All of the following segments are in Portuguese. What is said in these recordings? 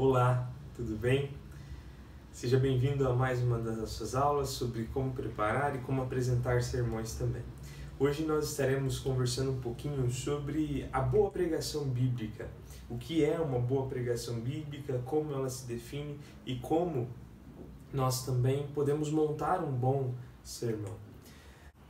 Olá, tudo bem? Seja bem-vindo a mais uma das nossas aulas sobre como preparar e como apresentar sermões também. Hoje nós estaremos conversando um pouquinho sobre a boa pregação bíblica. O que é uma boa pregação bíblica, como ela se define e como nós também podemos montar um bom sermão.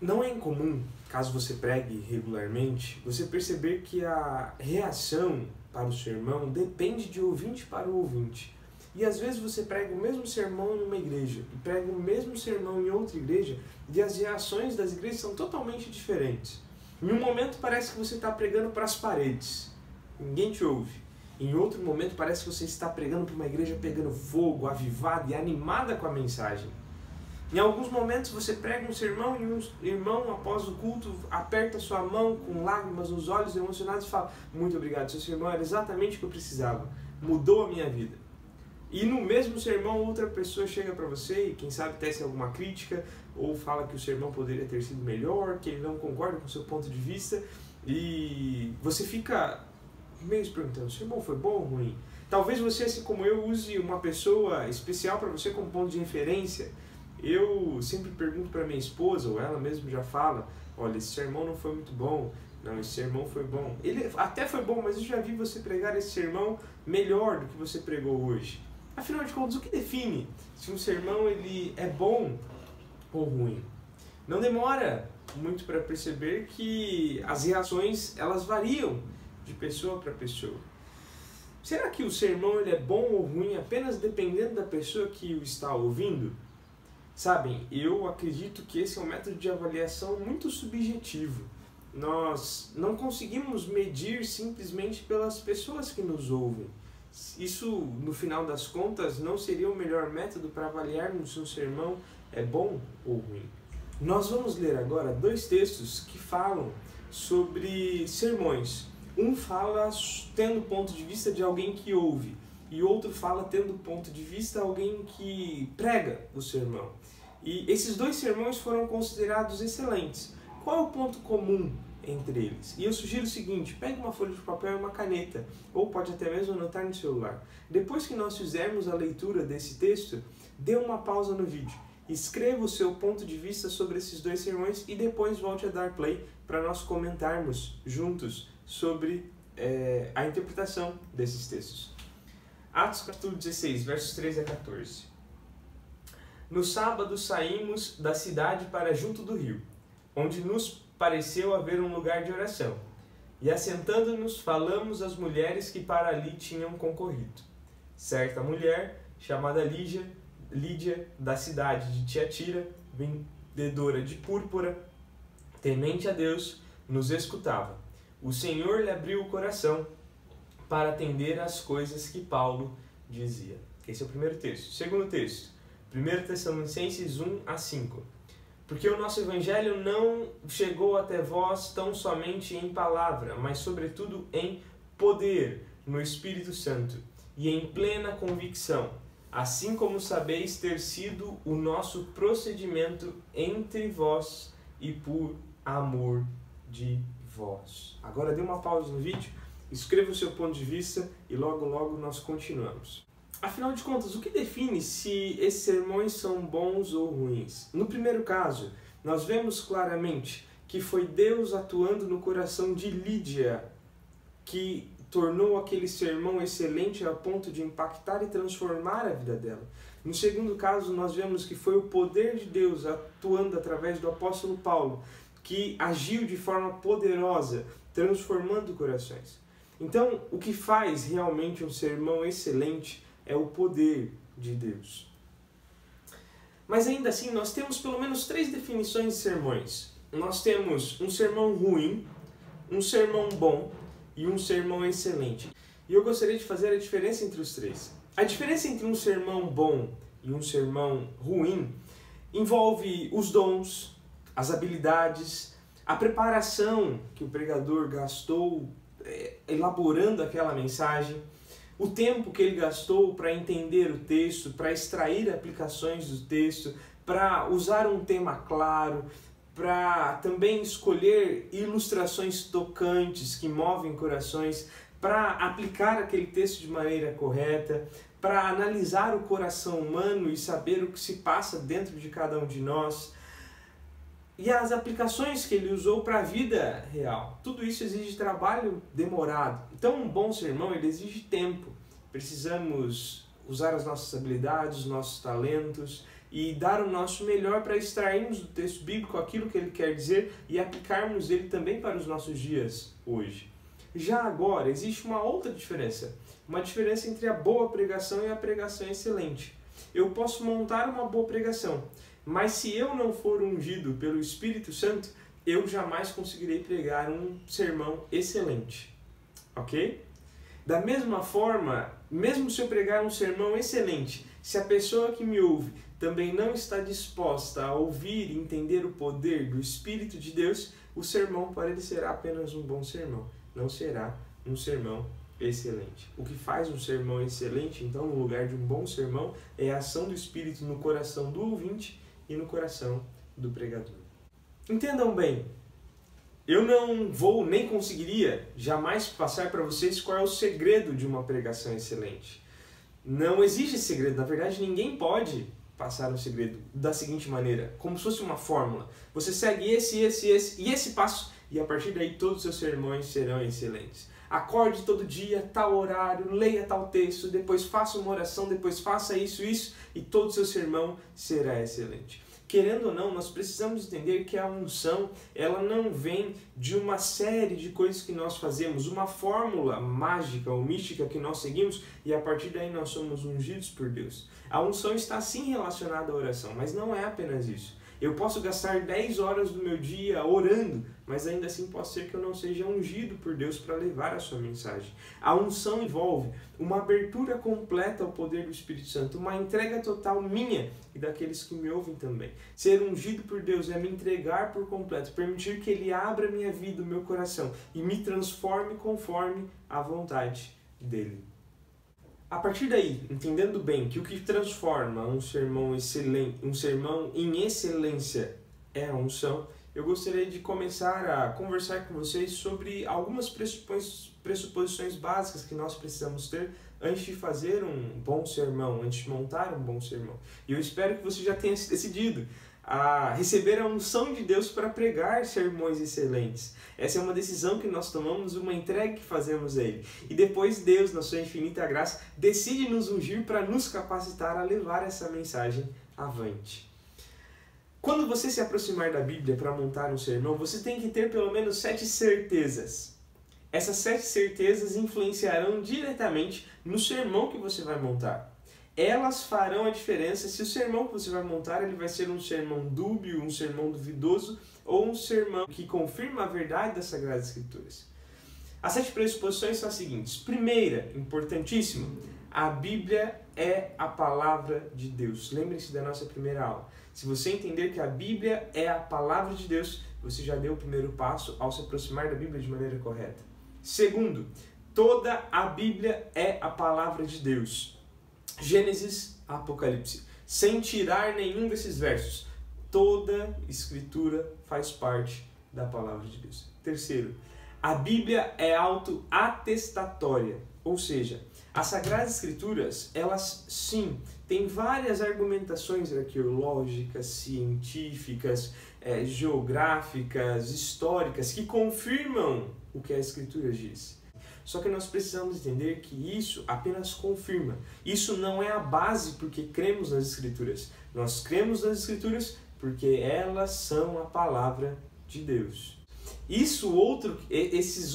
Não é incomum, caso você pregue regularmente, você perceber que a reação para o sermão depende de ouvinte para o ouvinte. E às vezes você prega o mesmo sermão em uma igreja e prega o mesmo sermão em outra igreja e as reações das igrejas são totalmente diferentes. Em um momento parece que você está pregando para as paredes, ninguém te ouve. Em outro momento parece que você está pregando para uma igreja pegando fogo, avivada e animada com a mensagem. Em alguns momentos você prega um sermão e um irmão, após o culto, aperta sua mão com lágrimas nos olhos, emocionados e fala: muito obrigado, seu sermão era exatamente o que eu precisava, mudou a minha vida. E no mesmo sermão outra pessoa chega para você e quem sabe tece alguma crítica ou fala que o sermão poderia ter sido melhor, que ele não concorda com o seu ponto de vista e você fica meio se perguntando: o sermão foi bom ou ruim? Talvez você, assim como eu, use uma pessoa especial para você como ponto de referência. Eu sempre pergunto para minha esposa, ou ela mesma já fala: olha, esse sermão não foi muito bom, não, esse sermão foi bom. Ele até foi bom, mas eu já vi você pregar esse sermão melhor do que você pregou hoje. Afinal de contas, o que define se um sermão ele é bom ou ruim? Não demora muito para perceber que as reações elas variam de pessoa para pessoa. Será que o sermão ele é bom ou ruim apenas dependendo da pessoa que o está ouvindo? Sabem, eu acredito que esse é um método de avaliação muito subjetivo. Nós não conseguimos medir simplesmente pelas pessoas que nos ouvem. Isso, no final das contas, não seria o melhor método para avaliarmos se um sermão é bom ou ruim. Nós vamos ler agora dois textos que falam sobre sermões. Um fala tendo o ponto de vista de alguém que ouve, e outro fala tendo o ponto de vista de alguém que prega o sermão. E esses dois sermões foram considerados excelentes. Qual é o ponto comum entre eles? E eu sugiro o seguinte: pegue uma folha de papel e uma caneta, ou pode até mesmo anotar no celular. Depois que nós fizermos a leitura desse texto, dê uma pausa no vídeo, escreva o seu ponto de vista sobre esses dois sermões e depois volte a dar play para nós comentarmos juntos sobre a interpretação desses textos. Atos capítulo 16, versos 13 a 14. No sábado saímos da cidade para junto do rio, onde nos pareceu haver um lugar de oração. E assentando-nos, falamos às mulheres que para ali tinham concorrido. Certa mulher, chamada Lídia, da cidade de Tiatira, vendedora de púrpura, temente a Deus, nos escutava. O Senhor lhe abriu o coração para atender às coisas que Paulo dizia. Esse é o primeiro texto. Segundo texto, 1 Tessalonicenses 1 a 5. Porque o nosso evangelho não chegou até vós tão somente em palavra, mas sobretudo em poder, no Espírito Santo, e em plena convicção, assim como sabeis ter sido o nosso procedimento entre vós e por amor de vós. Agora dê uma pausa no vídeo, escreva o seu ponto de vista e logo logo nós continuamos. Afinal de contas, o que define se esses sermões são bons ou ruins? No primeiro caso, nós vemos claramente que foi Deus atuando no coração de Lídia que tornou aquele sermão excelente a ponto de impactar e transformar a vida dela. No segundo caso, nós vemos que foi o poder de Deus atuando através do apóstolo Paulo que agiu de forma poderosa, transformando corações. Então, o que faz realmente um sermão excelente é o poder de Deus. Mas ainda assim, nós temos pelo menos 3 definições de sermões. Nós temos um sermão ruim, um sermão bom e um sermão excelente. E eu gostaria de fazer a diferença entre os 3. A diferença entre um sermão bom e um sermão ruim envolve os dons, as habilidades, a preparação que o pregador gastou elaborando aquela mensagem, o tempo que ele gastou para entender o texto, para extrair aplicações do texto, para usar um tema claro, para também escolher ilustrações tocantes que movem corações, para aplicar aquele texto de maneira correta, para analisar o coração humano e saber o que se passa dentro de cada um de nós, e as aplicações que ele usou para a vida real. Tudo isso exige trabalho demorado. Então um bom sermão ele exige tempo. Precisamos usar as nossas habilidades, os nossos talentos e dar o nosso melhor para extrairmos do texto bíblico aquilo que ele quer dizer e aplicarmos ele também para os nossos dias hoje. Já agora, existe uma outra diferença. Uma diferença entre a boa pregação e a pregação excelente. Eu posso montar uma boa pregação, mas se eu não for ungido pelo Espírito Santo, eu jamais conseguirei pregar um sermão excelente. Ok? Da mesma forma, mesmo se eu pregar um sermão excelente, se a pessoa que me ouve também não está disposta a ouvir e entender o poder do Espírito de Deus, o sermão para ele será apenas um bom sermão, não será um sermão excelente. O que faz um sermão excelente, então, no lugar de um bom sermão, é a ação do Espírito no coração do ouvinte e no coração do pregador. Entendam bem, eu não vou nem conseguiria jamais passar para vocês qual é o segredo de uma pregação excelente. Não existe segredo, na verdade ninguém pode passar um segredo da seguinte maneira, como se fosse uma fórmula. Você segue esse e esse passo e a partir daí todos os seus sermões serão excelentes. Acorde todo dia, tal horário, leia tal texto, depois faça uma oração, depois faça isso e todo o seu sermão será excelente. Querendo ou não, nós precisamos entender que a unção, ela não vem de uma série de coisas que nós fazemos, uma fórmula mágica ou mística que nós seguimos e a partir daí nós somos ungidos por Deus. A unção está sim relacionada à oração, mas não é apenas isso. Eu posso gastar 10 horas do meu dia orando, mas ainda assim pode ser que eu não seja ungido por Deus para levar a sua mensagem. A unção envolve uma abertura completa ao poder do Espírito Santo, uma entrega total minha e daqueles que me ouvem também. Ser ungido por Deus é me entregar por completo, permitir que Ele abra minha vida, o meu coração e me transforme conforme a vontade dEle. A partir daí, entendendo bem que o que transforma um sermão excelente, um sermão em excelência é a unção, eu gostaria de começar a conversar com vocês sobre algumas pressuposições básicas que nós precisamos ter antes de fazer um bom sermão, antes de montar um bom sermão. E eu espero que você já tenha se decidido a receber a unção de Deus para pregar sermões excelentes. Essa é uma decisão que nós tomamos, uma entrega que fazemos a Ele. E depois Deus, na sua infinita graça, decide nos ungir para nos capacitar a levar essa mensagem avante. Quando você se aproximar da Bíblia para montar um sermão, você tem que ter pelo menos 7 certezas. Essas 7 certezas influenciarão diretamente no sermão que você vai montar. Elas farão a diferença se o sermão que você vai montar ele vai ser um sermão dúbio, um sermão duvidoso ou um sermão que confirma a verdade das Sagradas Escrituras. As 7 pressuposições são as seguintes. Primeira, importantíssima, a Bíblia é a palavra de Deus. Lembre-se da nossa primeira aula. Se você entender que a Bíblia é a palavra de Deus, você já deu o primeiro passo ao se aproximar da Bíblia de maneira correta. Segundo, toda a Bíblia é a palavra de Deus. Gênesis, Apocalipse. Sem tirar nenhum desses versos. Toda Escritura faz parte da palavra de Deus. Terceiro, a Bíblia é autoatestatória. Ou seja, as Sagradas Escrituras, elas sim, têm várias argumentações arqueológicas, científicas, geográficas, históricas, que confirmam o que a Escritura diz. Só que nós precisamos entender que isso apenas confirma. Isso não é a base porque cremos nas Escrituras. Nós cremos nas Escrituras porque elas são a palavra de Deus. Esses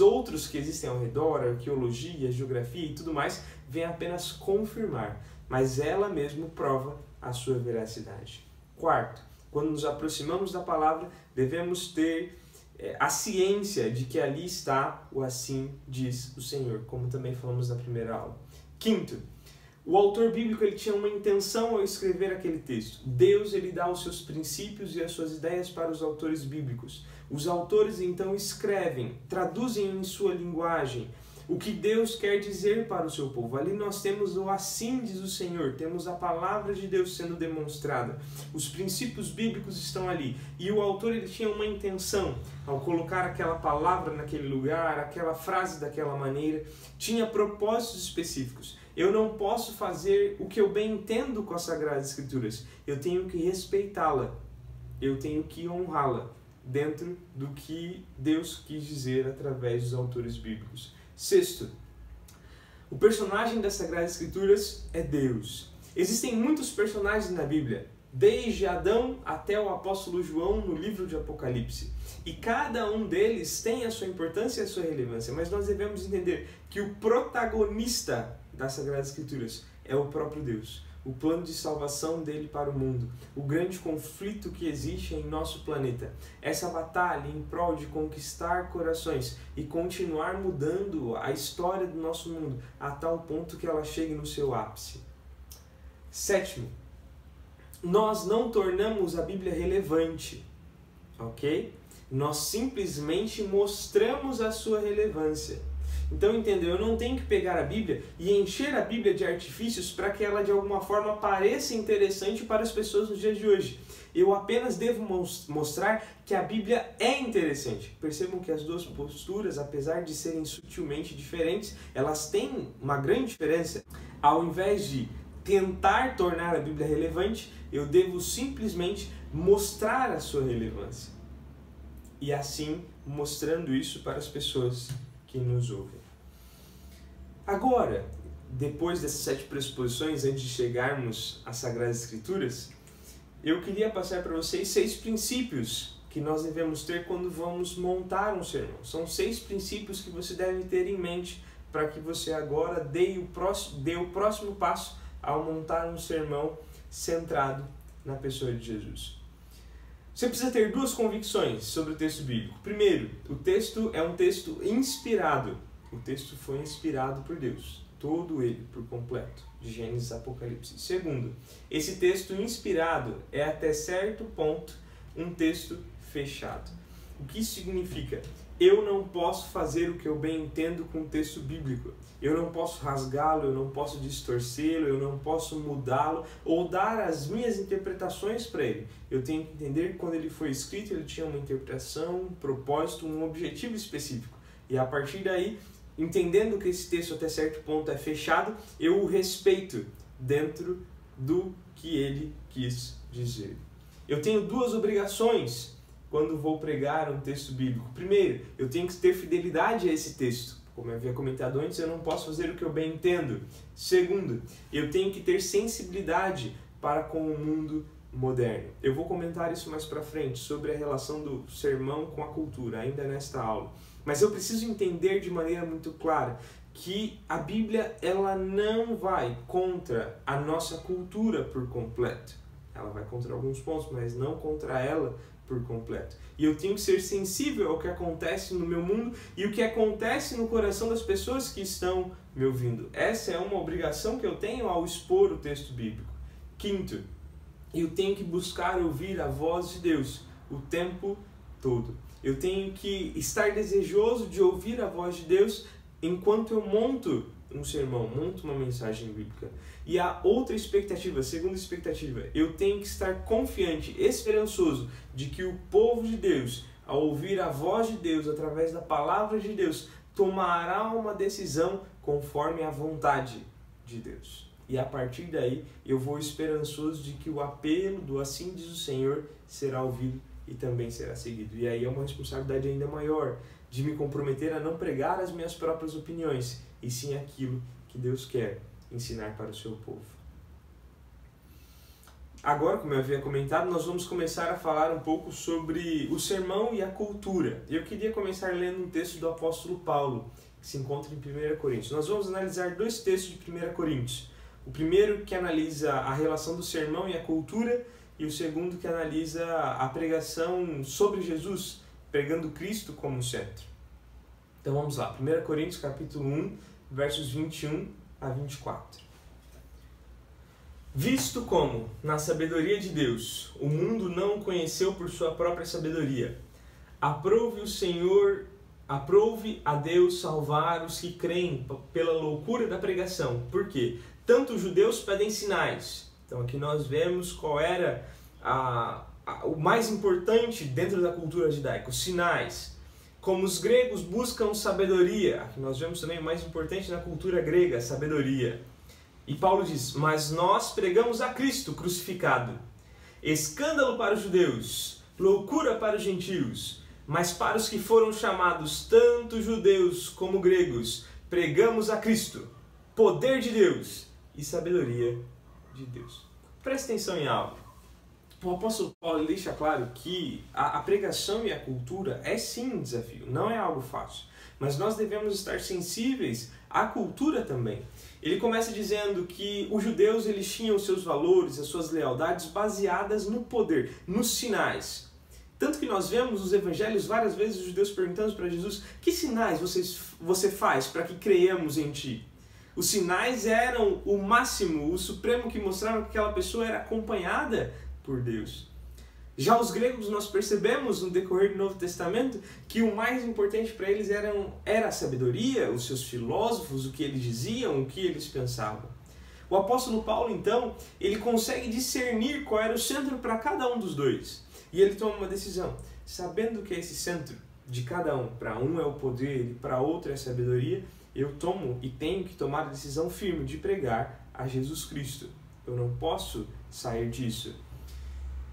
outros que existem ao redor, a arqueologia, a geografia e tudo mais, vem apenas confirmar. Mas ela mesmo prova a sua veracidade. Quarto, quando nos aproximamos da palavra, devemos ter a ciência de que ali está o assim diz o Senhor, como também falamos na primeira aula. Quinto, o autor bíblico ele tinha uma intenção ao escrever aquele texto. Deus ele dá os seus princípios e as suas ideias para os autores bíblicos. Os autores então escrevem, traduzem em sua linguagem, o que Deus quer dizer para o seu povo. Ali nós temos o assim diz o Senhor, temos a palavra de Deus sendo demonstrada. Os princípios bíblicos estão ali. E o autor ele tinha uma intenção ao colocar aquela palavra naquele lugar, aquela frase daquela maneira, tinha propósitos específicos. Eu não posso fazer o que eu bem entendo com as Sagradas Escrituras. Eu tenho que respeitá-la. Eu tenho que honrá-la dentro do que Deus quis dizer através dos autores bíblicos. Sexto, o personagem das Sagradas Escrituras é Deus. Existem muitos personagens na Bíblia, desde Adão até o apóstolo João no livro de Apocalipse. E cada um deles tem a sua importância e a sua relevância, mas nós devemos entender que o protagonista das Sagradas Escrituras é o próprio Deus. O plano de salvação dele para o mundo, o grande conflito que existe em nosso planeta, essa batalha em prol de conquistar corações e continuar mudando a história do nosso mundo a tal ponto que ela chegue no seu ápice. Sétimo, nós não tornamos a Bíblia relevante, ok? Nós simplesmente mostramos a sua relevância. Então, entendeu? Eu não tenho que pegar a Bíblia e encher a Bíblia de artifícios para que ela de alguma forma pareça interessante para as pessoas nos dias de hoje. Eu apenas devo mostrar que a Bíblia é interessante. Percebam que as duas posturas, apesar de serem sutilmente diferentes, elas têm uma grande diferença. Ao invés de tentar tornar a Bíblia relevante, eu devo simplesmente mostrar a sua relevância. E assim, mostrando isso para as pessoas que nos ouvem. Agora, depois dessas 7 pressuposições, antes de chegarmos às Sagradas Escrituras, eu queria passar para vocês 6 princípios que nós devemos ter quando vamos montar um sermão. São 6 princípios que você deve ter em mente para que você agora dê o próximo passo ao montar um sermão centrado na pessoa de Jesus. Você precisa ter 2 convicções sobre o texto bíblico. Primeiro, o texto é um texto inspirado. O texto foi inspirado por Deus, todo ele, por completo, de Gênesis a Apocalipse. Segundo, esse texto inspirado é até certo ponto um texto fechado. O que isso significa? Eu não posso fazer o que eu bem entendo com o texto bíblico. Eu não posso rasgá-lo, eu não posso distorcê-lo, eu não posso mudá-lo ou dar as minhas interpretações para ele. Eu tenho que entender que quando ele foi escrito, ele tinha uma interpretação, um propósito, um objetivo específico. E a partir daí, entendendo que esse texto até certo ponto é fechado, eu o respeito dentro do que ele quis dizer. Eu tenho 2 obrigações quando vou pregar um texto bíblico. Primeiro, eu tenho que ter fidelidade a esse texto. Como eu havia comentado antes, eu não posso fazer o que eu bem entendo. Segundo, eu tenho que ter sensibilidade para com o mundo moderno. Eu vou comentar isso mais para frente, sobre a relação do sermão com a cultura, ainda nesta aula. Mas eu preciso entender de maneira muito clara que a Bíblia ela não vai contra a nossa cultura por completo. Ela vai contra alguns pontos, mas não contra ela por completo. E eu tenho que ser sensível ao que acontece no meu mundo e o que acontece no coração das pessoas que estão me ouvindo. Essa é uma obrigação que eu tenho ao expor o texto bíblico. Quinto, eu tenho que buscar ouvir a voz de Deus o tempo todo. Eu tenho que estar desejoso de ouvir a voz de Deus enquanto eu monto um sermão, monto uma mensagem bíblica. E a outra expectativa, a segunda expectativa, eu tenho que estar confiante, esperançoso de que o povo de Deus, ao ouvir a voz de Deus através da palavra de Deus, tomará uma decisão conforme a vontade de Deus. E a partir daí eu vou esperançoso de que o apelo do assim diz o Senhor será ouvido e também será seguido. E aí é uma responsabilidade ainda maior de me comprometer a não pregar as minhas próprias opiniões, e sim aquilo que Deus quer ensinar para o seu povo. Agora, como eu havia comentado, nós vamos começar a falar um pouco sobre o sermão e a cultura. Eu queria começar lendo um texto do apóstolo Paulo, que se encontra em 1 Coríntios. Nós vamos analisar 2 textos de 1 Coríntios. O primeiro que analisa a relação do sermão e a cultura, e o segundo que analisa a pregação sobre Jesus, pregando Cristo como centro. Então vamos lá, 1 Coríntios capítulo 1, versos 21 a 24. Visto como, na sabedoria de Deus, o mundo não o conheceu por sua própria sabedoria, aprove o Senhor Aprove a Deus salvar os que creem pela loucura da pregação. Por quê? Tanto os judeus pedem sinais. Então aqui nós vemos qual era o mais importante dentro da cultura judaica, os sinais. Como os gregos buscam sabedoria. Aqui nós vemos também o mais importante na cultura grega, a sabedoria. E Paulo diz, mas nós pregamos a Cristo crucificado. Escândalo para os judeus, loucura para os gentios. Mas para os que foram chamados, tanto judeus como gregos, pregamos a Cristo, poder de Deus e sabedoria de Deus. Preste atenção em algo. O apóstolo Paulo deixa claro que a pregação e a cultura é sim um desafio, não é algo fácil. Mas nós devemos estar sensíveis à cultura também. Ele começa dizendo que os judeus eles tinham os seus valores, as suas lealdades baseadas no poder, nos sinais. Tanto que nós vemos nos evangelhos várias vezes os judeus perguntando para Jesus: que sinais você faz para que creiamos em ti? Os sinais eram o máximo, o supremo que mostrava que aquela pessoa era acompanhada por Deus. Já os gregos, nós percebemos no decorrer do Novo Testamento que o mais importante para eles era a sabedoria, os seus filósofos, o que eles diziam, o que eles pensavam. O apóstolo Paulo, então, ele consegue discernir qual era o centro para cada um dos dois. E ele toma uma decisão, sabendo que esse centro de cada um, para um é o poder e para outro é a sabedoria, eu tomo e tenho que tomar a decisão firme de pregar a Jesus Cristo. Eu não posso sair disso.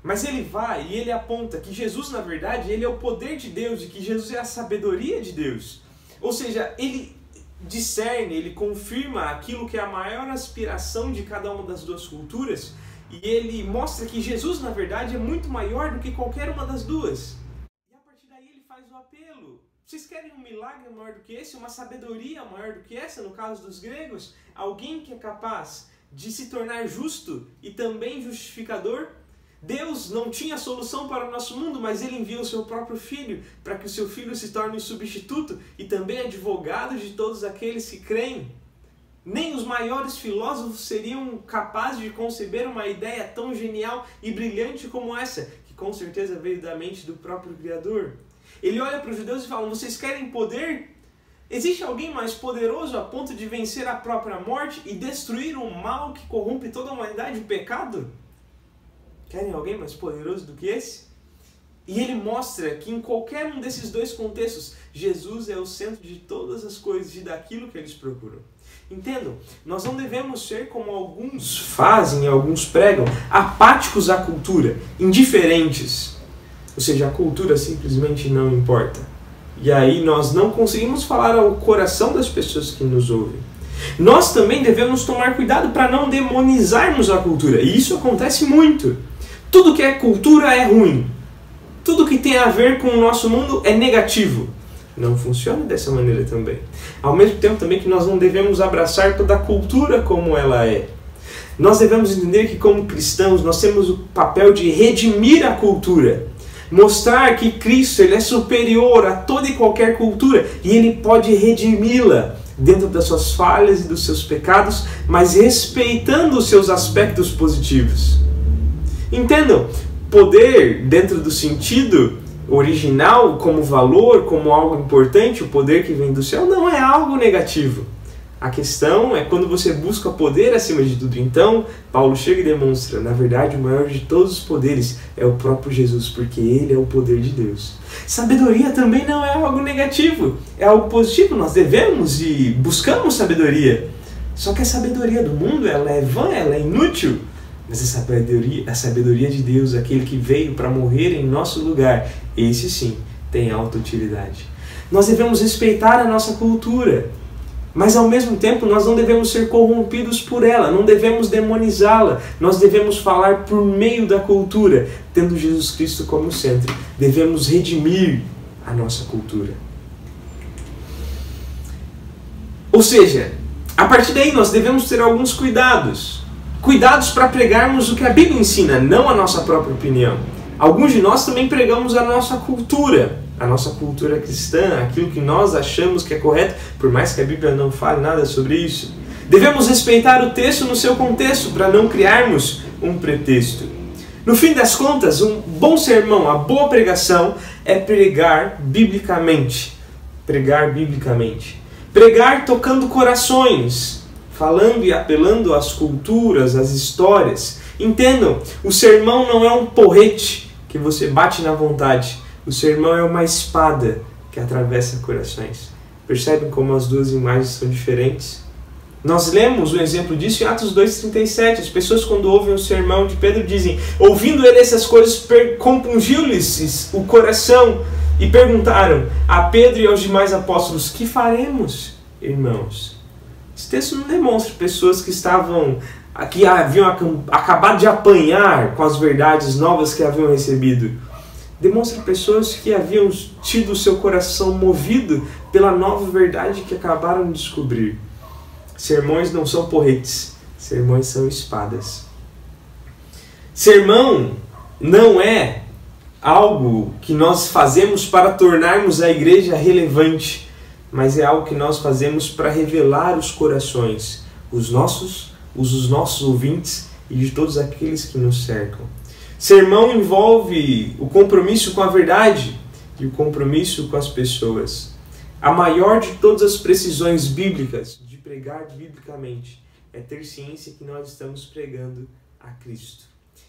Mas ele vai e ele aponta que Jesus, na verdade, ele é o poder de Deus e que Jesus é a sabedoria de Deus. Ou seja, ele discerne, ele confirma aquilo que é a maior aspiração de cada uma das duas culturas e ele mostra que Jesus, na verdade, é muito maior do que qualquer uma das duas. E a partir daí ele faz o apelo. Vocês querem um milagre maior do que esse? Uma sabedoria maior do que essa, no caso dos gregos? Alguém que é capaz de se tornar justo e também justificador? Deus não tinha solução para o nosso mundo, mas Ele enviou o seu próprio Filho para que o seu Filho se torne substituto e também advogado de todos aqueles que creem. Nem os maiores filósofos seriam capazes de conceber uma ideia tão genial e brilhante como essa, que com certeza veio da mente do próprio Criador. Ele olha para os judeus e fala: vocês querem poder? Existe alguém mais poderoso a ponto de vencer a própria morte e destruir o mal que corrompe toda a humanidade, o pecado? Querem alguém mais poderoso do que esse? E ele mostra que em qualquer um desses dois contextos, Jesus é o centro de todas as coisas e daquilo que eles procuram. Entendam, nós não devemos ser como alguns fazem, alguns pregam, apáticos à cultura, indiferentes. Ou seja, a cultura simplesmente não importa. E aí nós não conseguimos falar ao coração das pessoas que nos ouvem. Nós também devemos tomar cuidado para não demonizarmos a cultura. E isso acontece muito. Tudo que é cultura é ruim. Tudo que tem a ver com o nosso mundo é negativo. Não funciona dessa maneira também. Ao mesmo tempo também que nós não devemos abraçar toda a cultura como ela é. Nós devemos entender que como cristãos nós temos o papel de redimir a cultura. Mostrar que Cristo ele é superior a toda e qualquer cultura e Ele pode redimi-la dentro das suas falhas e dos seus pecados, mas respeitando os seus aspectos positivos. Entendam, poder dentro do sentido original, como valor, como algo importante, o poder que vem do céu, não é algo negativo. A questão é quando você busca poder acima de tudo. Então, Paulo chega e demonstra, na verdade, o maior de todos os poderes é o próprio Jesus, porque Ele é o poder de Deus. Sabedoria também não é algo negativo, é algo positivo. Nós devemos e buscamos sabedoria. Só que a sabedoria do mundo, ela é vã, ela é inútil. Mas a sabedoria de Deus, aquele que veio para morrer em nosso lugar, esse sim tem alta utilidade. Nós devemos respeitar a nossa cultura, mas ao mesmo tempo nós não devemos ser corrompidos por ela, não devemos demonizá-la. Nós devemos falar por meio da cultura, tendo Jesus Cristo como centro. Devemos redimir a nossa cultura. Ou seja, a partir daí nós devemos ter alguns cuidados. Cuidados para pregarmos o que a Bíblia ensina, não a nossa própria opinião. Alguns de nós também pregamos a nossa cultura cristã, aquilo que nós achamos que é correto, por mais que a Bíblia não fale nada sobre isso. Devemos respeitar o texto no seu contexto, para não criarmos um pretexto. No fim das contas, um bom sermão, a boa pregação, é pregar biblicamente. pregar biblicamente. Pregar tocando corações, falando e apelando às culturas, às histórias. Entendam, o sermão não é um porrete que você bate na vontade. O sermão é uma espada que atravessa corações. Percebem como as duas imagens são diferentes? Nós lemos o exemplo disso em Atos 2,37. As pessoas, quando ouvem o sermão de Pedro, dizem: ouvindo ele essas coisas, compungiu-lhes o coração e perguntaram a Pedro e aos demais apóstolos: que faremos, irmãos? Esse texto não demonstra pessoas que haviam acabado de apanhar com as verdades novas que haviam recebido. Demonstra pessoas que haviam tido o seu coração movido pela nova verdade que acabaram de descobrir. Sermões não são porretes, sermões são espadas. Sermão não é algo que nós fazemos para tornarmos a igreja relevante, mas é algo que nós fazemos para revelar os corações, os nossos ouvintes e de todos aqueles que nos cercam. Sermão envolve o compromisso com a verdade e o compromisso com as pessoas. A maior de todas as precisões bíblicas de pregar biblicamente é ter ciência que nós estamos pregando a Cristo.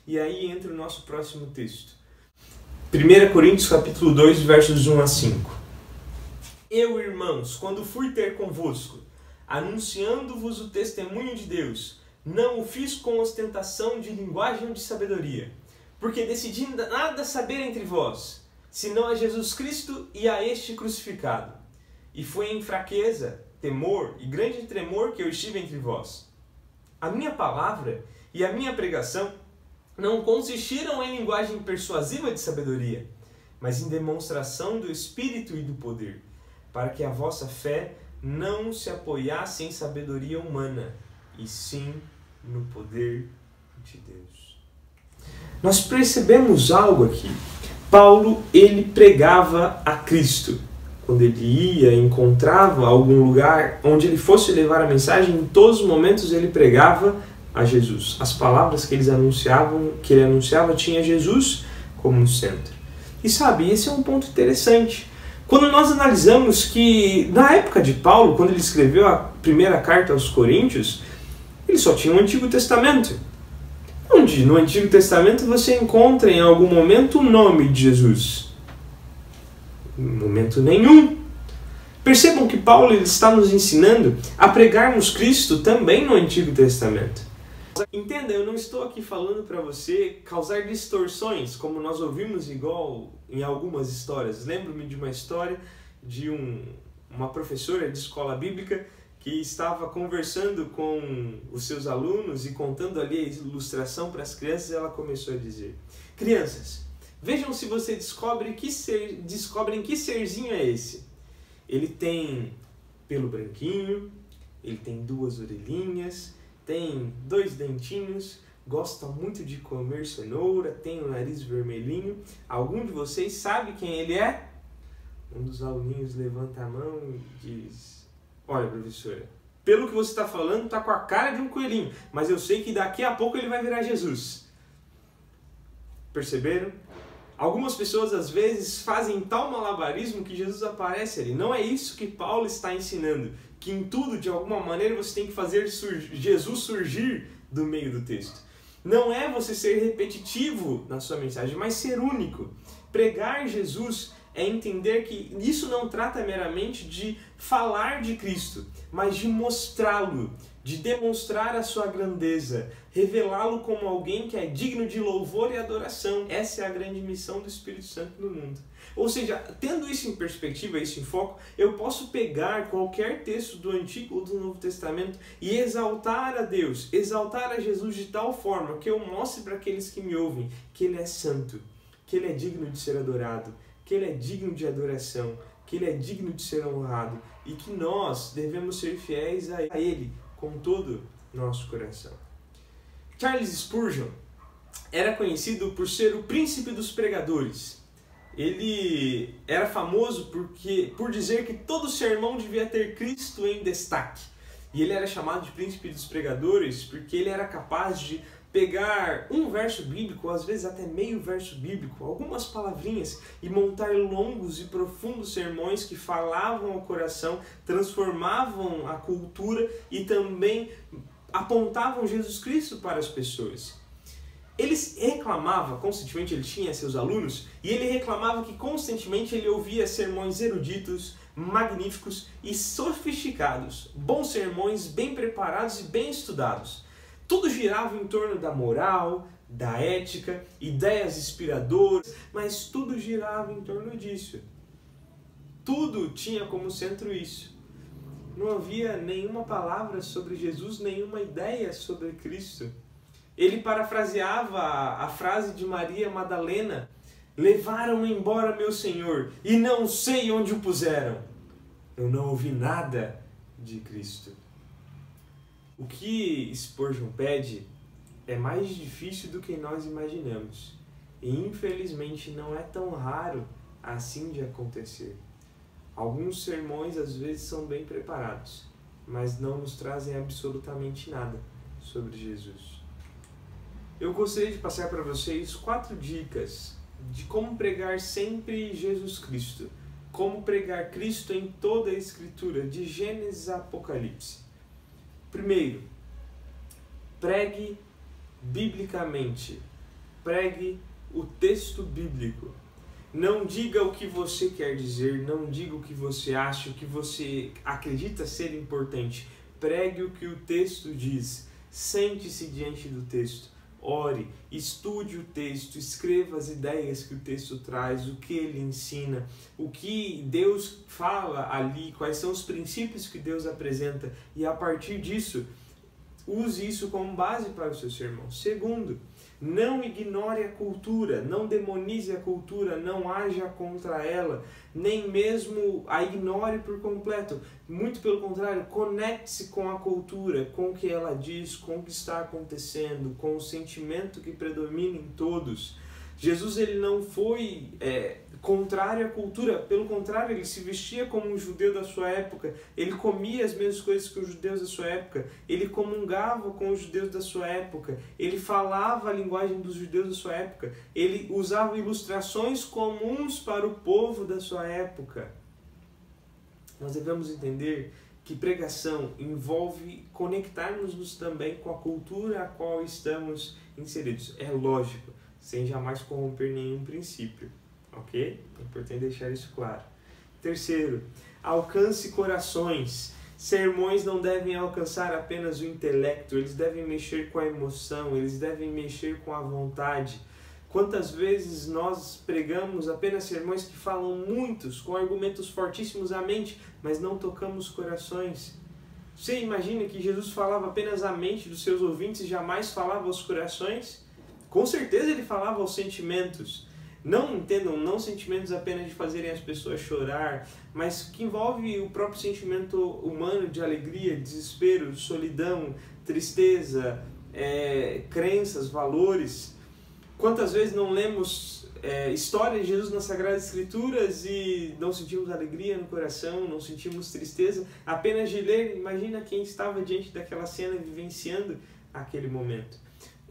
E aí entra o nosso próximo texto. 1 Coríntios capítulo 2, versos 1 a 5. Eu, irmãos, quando fui ter convosco, anunciando-vos o testemunho de Deus, não o fiz com ostentação de linguagem ou de sabedoria, porque decidi nada saber entre vós, senão a Jesus Cristo e a este crucificado. E foi em fraqueza, temor e grande tremor que eu estive entre vós. A minha palavra e a minha pregação não consistiram em linguagem persuasiva de sabedoria, mas em demonstração do Espírito e do poder, para que a vossa fé não se apoiasse em sabedoria humana, e sim no poder de Deus. Nós percebemos algo aqui. Paulo, ele pregava a Cristo. Quando ele ia, encontrava algum lugar onde ele fosse levar a mensagem, em todos os momentos ele pregava a Jesus. As palavras que ele anunciava tinha Jesus como centro. E sabe, esse é um ponto interessante. Quando nós analisamos que na época de Paulo, quando ele escreveu a primeira carta aos Coríntios, ele só tinha o Antigo Testamento. Onde no Antigo Testamento você encontra em algum momento o nome de Jesus? Em momento nenhum. Percebam que Paulo ele está nos ensinando a pregarmos Cristo também no Antigo Testamento. Entenda, eu não estou aqui falando para você causar distorções, como nós ouvimos igual em algumas histórias. Lembro-me de uma história de uma professora de escola bíblica que estava conversando com os seus alunos e contando ali a ilustração para as crianças, e ela começou a dizer: crianças, vejam se vocês descobrem que serzinho é esse. Ele tem pelo branquinho, ele tem 2 orelhinhas, tem 2 dentinhos, gosta muito de comer cenoura, tem o nariz vermelhinho. Algum de vocês sabe quem ele é? Um dos aluninhos levanta a mão e diz: olha, professora, pelo que você está falando, está com a cara de um coelhinho, mas eu sei que daqui a pouco ele vai virar Jesus. Perceberam? Algumas pessoas às vezes fazem tal malabarismo que Jesus aparece ali. Não é isso que Paulo está ensinando, que em tudo, de alguma maneira, você tem que fazer Jesus surgir do meio do texto. Não é você ser repetitivo na sua mensagem, mas ser único. Pregar Jesus é entender que isso não trata meramente de falar de Cristo, mas de mostrá-lo, de demonstrar a sua grandeza, revelá-lo como alguém que é digno de louvor e adoração. Essa é a grande missão do Espírito Santo no mundo. Ou seja, tendo isso em perspectiva, isso em foco, eu posso pegar qualquer texto do Antigo ou do Novo Testamento e exaltar a Deus, exaltar a Jesus de tal forma que eu mostre para aqueles que me ouvem que Ele é santo, que Ele é digno de ser adorado, que Ele é digno de adoração, que Ele é digno de ser honrado e que nós devemos ser fiéis a Ele com todo nosso coração. Charles Spurgeon era conhecido por ser o príncipe dos pregadores. Ele era famoso por dizer que todo sermão devia ter Cristo em destaque. E ele era chamado de príncipe dos pregadores porque ele era capaz de pegar um verso bíblico, ou às vezes até meio verso bíblico, algumas palavrinhas, e montar longos e profundos sermões que falavam ao coração, transformavam a cultura e também apontavam Jesus Cristo para as pessoas. Ele reclamava constantemente, ele tinha seus alunos, e ele reclamava que constantemente ele ouvia sermões eruditos, magníficos e sofisticados, bons sermões, bem preparados e bem estudados. Tudo girava em torno da moral, da ética, ideias inspiradoras, mas tudo girava em torno disso. Tudo tinha como centro isso. Não havia nenhuma palavra sobre Jesus, nenhuma ideia sobre Cristo. Ele parafraseava a frase de Maria Madalena: levaram embora meu Senhor e não sei onde o puseram. Eu não ouvi nada de Cristo. O que Spurgeon pede é mais difícil do que nós imaginamos. E infelizmente não é tão raro assim de acontecer. Alguns sermões às vezes são bem preparados, mas não nos trazem absolutamente nada sobre Jesus. Eu gostaria de passar para vocês 4 dicas de como pregar sempre Jesus Cristo. Como pregar Cristo em toda a Escritura, de Gênesis a Apocalipse. Primeiro, pregue biblicamente. Pregue o texto bíblico. Não diga o que você quer dizer, não diga o que você acha, o que você acredita ser importante. Pregue o que o texto diz. Sente-se diante do texto. Ore, estude o texto, escreva as ideias que o texto traz, o que ele ensina, o que Deus fala ali, quais são os princípios que Deus apresenta, e a partir disso, use isso como base para o seu sermão. Segundo, não ignore a cultura, não demonize a cultura, não haja contra ela, nem mesmo a ignore por completo. Muito pelo contrário, conecte-se com a cultura, com o que ela diz, com o que está acontecendo, com o sentimento que predomina em todos. Jesus ele não foi contrário à cultura, pelo contrário, ele se vestia como um judeu da sua época, ele comia as mesmas coisas que os judeus da sua época, ele comungava com os judeus da sua época, ele falava a linguagem dos judeus da sua época, ele usava ilustrações comuns para o povo da sua época. Nós devemos entender que pregação envolve conectarmos-nos também com a cultura a qual estamos inseridos. É lógico, sem jamais corromper nenhum princípio, ok? É importante deixar isso claro. Terceiro, alcance corações. Sermões não devem alcançar apenas o intelecto, eles devem mexer com a emoção, eles devem mexer com a vontade. Quantas vezes nós pregamos apenas sermões que falam muitos, com argumentos fortíssimos à mente, mas não tocamos corações? Você imagina que Jesus falava apenas à mente dos seus ouvintes e jamais falava aos corações? Com certeza ele falava aos sentimentos. Não entendam, não sentimentos apenas de fazerem as pessoas chorar, mas que envolve o próprio sentimento humano de alegria, desespero, solidão, tristeza, crenças, valores. Quantas vezes não lemos histórias de Jesus nas Sagradas Escrituras e não sentimos alegria no coração, não sentimos tristeza, apenas de ler? Imagina quem estava diante daquela cena vivenciando aquele momento.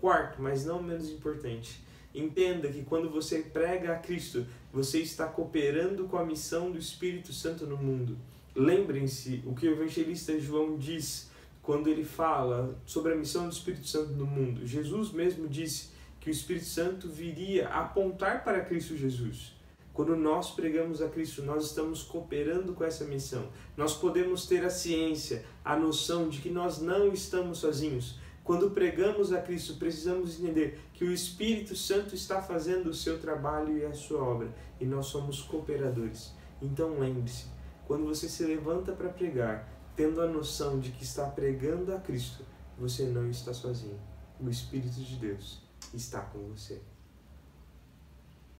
Quarto, mas não menos importante, entenda que quando você prega a Cristo, você está cooperando com a missão do Espírito Santo no mundo. Lembrem-se o que o evangelista João diz quando ele fala sobre a missão do Espírito Santo no mundo. Jesus mesmo disse que o Espírito Santo viria apontar para Cristo Jesus. Quando nós pregamos a Cristo, nós estamos cooperando com essa missão. Nós podemos ter a ciência, a noção de que nós não estamos sozinhos. Quando pregamos a Cristo, precisamos entender que o Espírito Santo está fazendo o seu trabalho e a sua obra, e nós somos cooperadores. Então lembre-se, quando você se levanta para pregar, tendo a noção de que está pregando a Cristo, você não está sozinho. O Espírito de Deus está com você.